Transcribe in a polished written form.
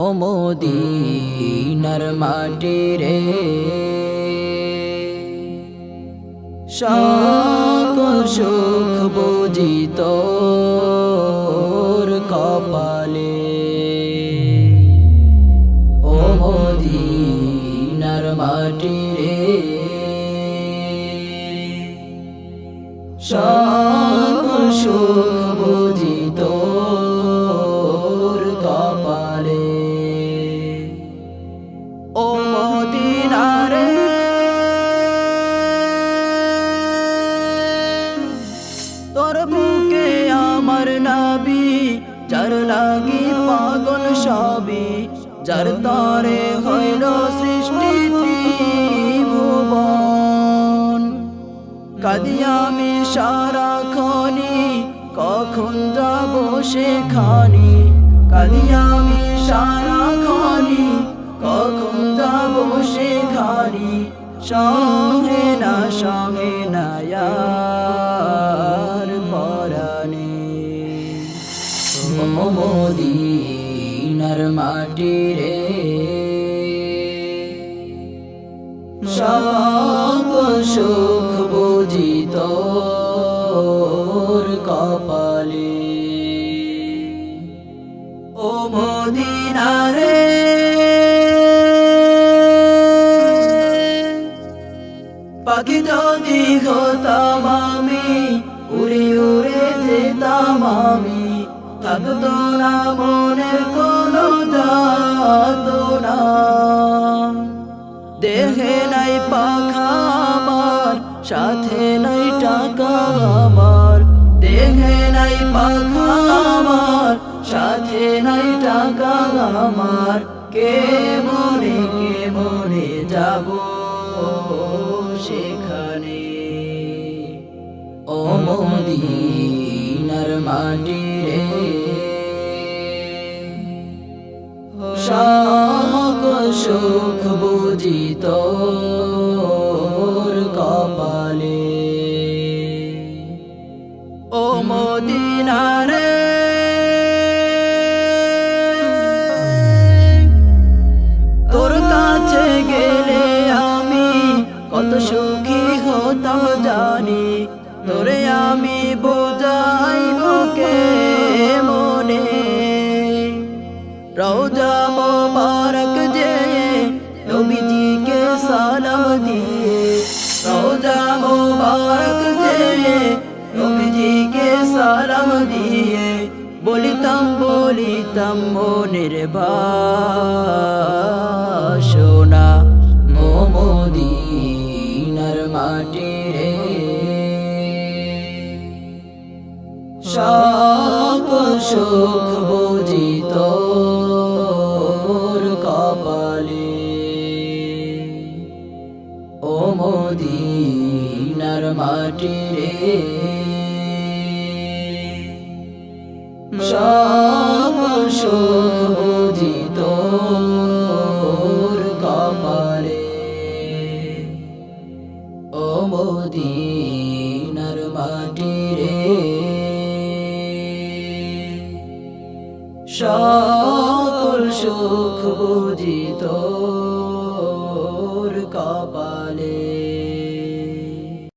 ও মদিনার মাটি রে, সকল সুখ বুঝি তোর কপালে। ও মদিনার মাটি রে, সকল সুখ বুঝি তোর কপালে। ও মদিনা রে, তোর বুকে আমার নবী, যার লাগি পাগল সবই, যার তরে হইল সৃষ্টি ত্রিভুবন। কাঁদি আমি সারাক্ষণি, কখন যাব সেখানি। কাঁদি আমি সারাক্ষণি, কখন যাব সেখানি। সহে না আর পরাণে। ও মদিনার মাটি রে, সকল সুখ বুঝি তোর কপালে। ও মদিনা রে, পাখি যদি হতাম আমি, উড়ে উড়ে যেতাম আমি। থাকতো না মনের কোনো যাতনা, দেহে নাই পাখা আমার, সাথে নাই টাকা আমার। দেহে নাই পাখা আমার, সাথে নাই টাকা আমার। কে মনে যাব সেখানে। ও মদিনার মাটি রে, সকল সুখ বুঝি তোর কপালে। ও মদিনা রে, তোর কাছে গেলে আমি কত সুখী হতাম জানি। তোরে আমি বোঝাইব কে মনে। রওজা মোবারক যে নবীজিকে সালাম দিয়ে, রওজা মোবারক যে নবীজিকে সালাম দিয়ে। বলিতাম মনের বাসনা। ও মদিনার মাটি রে, সকল সুখ বুঝি তোর কপালে। ও মদিনার মাটি রে, সকল সুখ বুঝি তোর কপালে। ও মদিনার মাটি রে, সকল সুখ বুঝি তোর কপালে।